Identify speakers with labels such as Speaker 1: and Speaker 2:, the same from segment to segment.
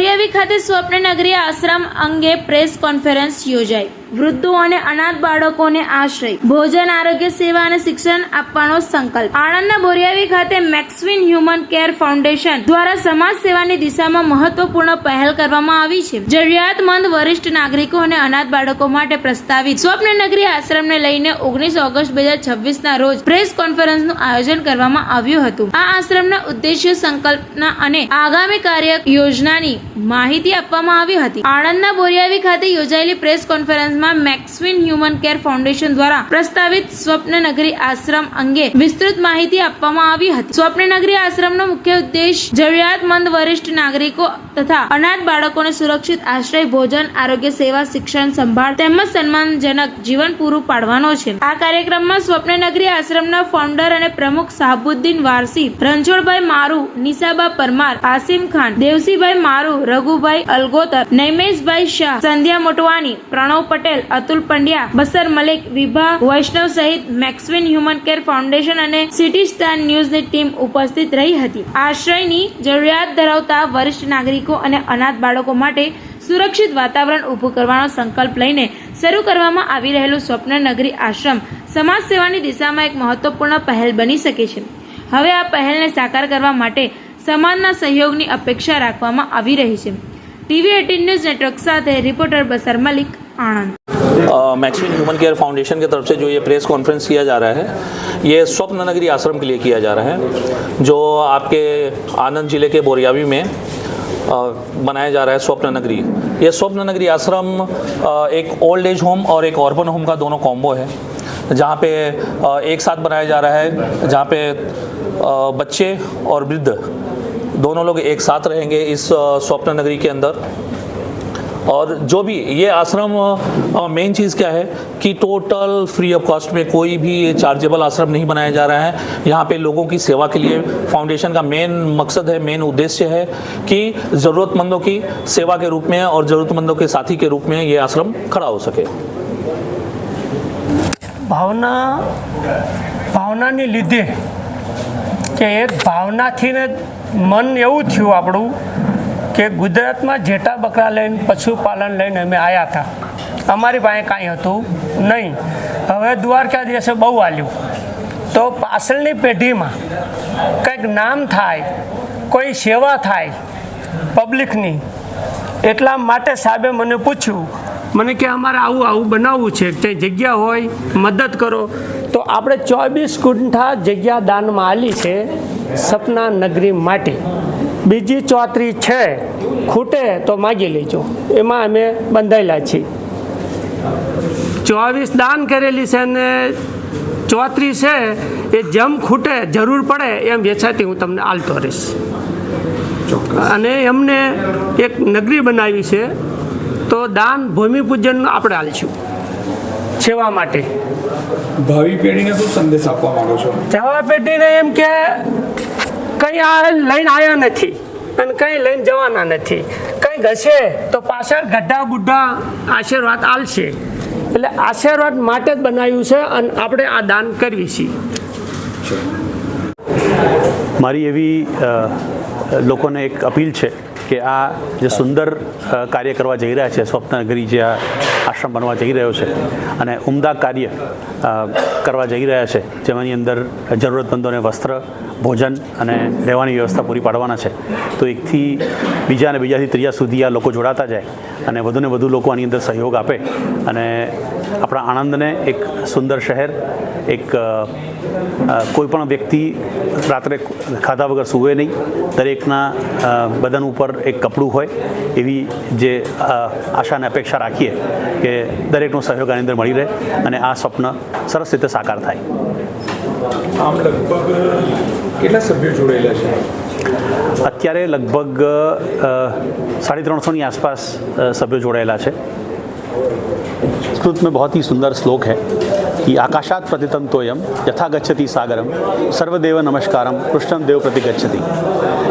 Speaker 1: બોરિયાવી ખાતે સ્વપ્નનગરી આશ્રમ અંગે press conference યોજાઈ। વૃદ્ધો અને અનાથ બાળકોને આશ્રય, ભોજન, આરોગ્ય સેવા અને શિક્ષણ આપવાનો સંકલ્પ। આણંદના બોરિયાવી ખાતે મેક્સવિન હ્યુમન કેર ફાઉન્ડેશન દ્વારા સમાજ સેવાની દિશામાં મહત્વપૂર્ણ પહેલ કરવામાં આવી છે। જરૂરિયાતમંદ વરિષ્ઠ નાગરિકો અને અનાથ બાળકો માટે પ્રસ્તાવિત સ્વપ્નનગરી આશ્રમને લઈને 19 ઓગસ્ટ 2026ના રોજ પ્રેસ કોન્ફરન્સનું આયોજન કરવામાં આવ્યું હતું। આ આશ્રમના ઉદ્દેશ્ય, સંકલ્પના અને આગામી કાર્ય યોજનાની માહિતી આપવામાં આવી હતી। આણંદના બોરિયાવી ખાતે યોજાયેલી પ્રેસ કોન્ફરન્સમાં મેક્સવિન હ્યુમન કેર ફાઉન્ડેશન દ્વારા પ્રસ્તાવિત સ્વપ્નનગરી આશ્રમ અંગે વિસ્તૃત માહિતી આપવામાં આવી હતી। સ્વપ્નનગરી આશ્રમનો મુખ્ય ઉદ્દેશ જરૂરિયાતમંદ વરિષ્ઠ નાગરિકો તથા અનાથ બાળકોને સુરક્ષિત આશ્રય, ભોજન, આરોગ્ય સેવા, શિક્ષણ, સંભાળ તેમજ સન્માનજનક જીવન પૂરું પાડવાનો છે। આ કાર્યક્રમમાં સ્વપ્નનગરી આશ્રમના ફાઉન્ડર અને પ્રમુખ શાહબુદ્દીન વારસી, રણછોડભાઈ મારુ, નિશાબા પરમાર, આસિમ ખાન, દેવસીભાઈ મારુ, રઘુભાઈ અલગોતર, નૈમેશભાઈ શાહ, સંધ્યા મોટવાની, પ્રણવ પટેલ, અતુલ પંડ્યા, બસર મલિક, વિભા વૈષ્ણવ સહિત મેક્સવિન હ્યુમન કેર ફાઉન્ડેશન અને સિટી સ્ટાર ન્યૂઝની ટીમ ઉપસ્થિત રહી હતી। આશ્રયની જરૂરિયાત ધરાવતા વરિષ્ઠ નાગરિકો અને અનાથ બાળકો માટે સુરક્ષિત વાતાવરણ ઊભું કરવાનો સંકલ્પ લઈને શરૂ કરવામાં આવી રહેલું સ્વપ્નનગરી આશ્રમ સમાજ સેવાની દિશામાં એક મહત્વપૂર્ણ પહેલ બની શકે છે। હવે આ પહેલને સાકાર કરવા માટે સમાજના સહયોગની અપેક્ષા રાખવામાં આવી રહી છે। ટીવી 18 ન્યૂઝ નેટવર્ક સાથે રિपोर्टर बसर मलिक, आनंद।
Speaker 2: मैक्सविन ह्यूमन केयर फाउंडेशन की तरफ से जो ये प्रेस कॉन्फ्रेंस किया जा रहा है, ये स्वप्न नगरी आश्रम के लिए किया जा रहा है, जो आपके आनंद जिले के बोरियावी में बनाया जा रहा है स्वप्न नगरी। ये स्वप्न नगरी आश्रम एक ओल्ड एज होम और एक ऑर्बन होम का दोनों कॉम्बो है, जहाँ पे एक साथ बनाया जा रहा है, जहाँ पे बच्चे और वृद्ध दोनों लोग एक साथ रहेंगे इस स्वप्न नगरी के अंदर। और जो भी ये आश्रम मेन चीज़ क्या है कि टोटल फ्री ऑफ कॉस्ट में, कोई भी चार्जेबल आश्रम नहीं बनाया जा रहा है। यहाँ पे लोगों की सेवा के लिए फाउंडेशन का मेन मकसद है, मेन उद्देश्य है कि ज़रूरतमंदों की सेवा के रूप में और ज़रूरतमंदों के साथी के रूप में ये आश्रम खड़ा हो सके।
Speaker 3: ભાવનાની લીધે કે એક ભાવનાથી ને મન એવું થયું આપણું કે ગુજરાતમાં જેટા બકરા લઈને પશુપાલન લઈને અમે આવ્યા હતા। અમારી પાસે કાંઈ હતું નહીં। હવે દ્વારકાધીશે બહુ આલ્યું તો પાછળની પેઢીમાં કંઈક નામ થાય, કોઈ સેવા થાય પબ્લિકની, એટલા માટે સાહેબે મને પૂછ્યું, મને કે અમારે આવું આવું બનાવવું છે, કંઈ જગ્યા હોય મદદ કરો। તો આપણે 24 ગુંઠા જગ્યા દાનમાં આલી છે સપના નગરી માટે। બીજી 34 છે, ખૂટે તો માગી લેજો, એમાં અમે બંધાયેલા છીએ। 24 દાન કરેલી છે અને 34 છે એ જેમ ખૂટે જરૂર પડે એમ વેચાતી હું તમને આલતો રહીશ। અને એમને એક નગરી બનાવી છે, તો દાન ભૂમિપૂજન આપણે આલશું સેવા માટે।
Speaker 4: ભાવિ પેઢીને શું સંદેશ આપવા માંગો છો?
Speaker 3: સેવા પેઢીને એમ કે કંઈ આ લઈને આવ્યા નથી અને કંઈ લઈને જવાના નથી, કંઈક હશે તો પાછળ ગઢા બુઢા આશીર્વાદ આલશે, એટલે આશીર્વાદ માટે જ બનાવ્યું છે અને આપણે આ દાન કરવી છીએ।
Speaker 5: મારી એવી લોકોને એક અપીલ છે કે આ જે સુંદર કાર્ય કરવા જઈ રહ્યા છે, સ્વપ્નનગરી જે આ આશ્રમ બનવા જઈ રહ્યો છે અને ઉમદા કાર્ય કરવા જઈ રહ્યા છે, જેમાંની અંદર જરૂરતમંદોને વસ્ત્ર, ભોજન અને રહેવાની વ્યવસ્થા પૂરી પાડવાના છે, તો એકથી બીજા અને બીજાથી ત્રીજા સુધી આ લોકો જોડાતા જાય અને વધુને વધુ લોકો આની અંદર સહયોગ આપે અને આપણા આણંદને એક સુંદર શહેર, એક કોઈ પણ વ્યક્તિ રાત્રે ખાધા વગર સૂવે નહીં, દરેકના બદન ઉપર એક કપડું હોય, એવી જે આશા અને અપેક્ષા રાખીએ કે દરેકનો સહયોગ આની અંદર મળી રહે અને આ સ્વપ્ન સરસ રીતે સાકાર થાય।
Speaker 4: આમ લગભગ કેટલા સભ્યો જોડાયેલા છે?
Speaker 5: અત્યારે લગભગ 350ની આસપાસ સભ્યો જોડાયેલા છે। संस्कृत में बहुत ही सुंदर श्लोक है कि आकाशात प्रतितम तोयम यथा गच्छति सागरम सर्वदेव नमस्कारम कृष्णम देव प्रति गच्छति।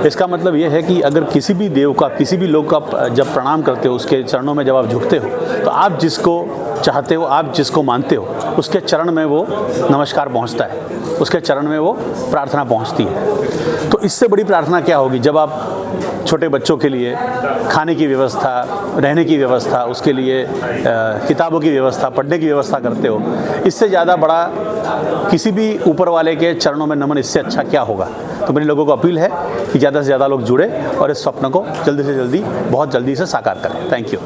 Speaker 5: इसका मतलब यह है कि अगर किसी भी देव का, किसी भी लोग का जब प्रणाम करते हो, उसके चरणों में जब आप झुकते हो, तो आप जिसको चाहते हो, आप जिसको मानते हो, उसके चरण में वो नमस्कार पहुंचता है, उसके चरण में वो प्रार्थना पहुंचती है। तो इससे बड़ी प्रार्थना क्या होगी जब आप छोटे बच्चों के लिए खाने की व्यवस्था, रहने की व्यवस्था, उसके लिए किताबों की व्यवस्था, पढ़ने की व्यवस्था करते हो। इससे ज़्यादा बड़ा किसी भी ऊपर वाले के चरणों में नमन इससे अच्छा क्या होगा। तो मेरी लोगों को अपील है कि ज़्यादा से ज़्यादा लोग जुड़े और इस स्वप्न को जल्दी से जल्दी, बहुत जल्दी से साकार करें। Thank you.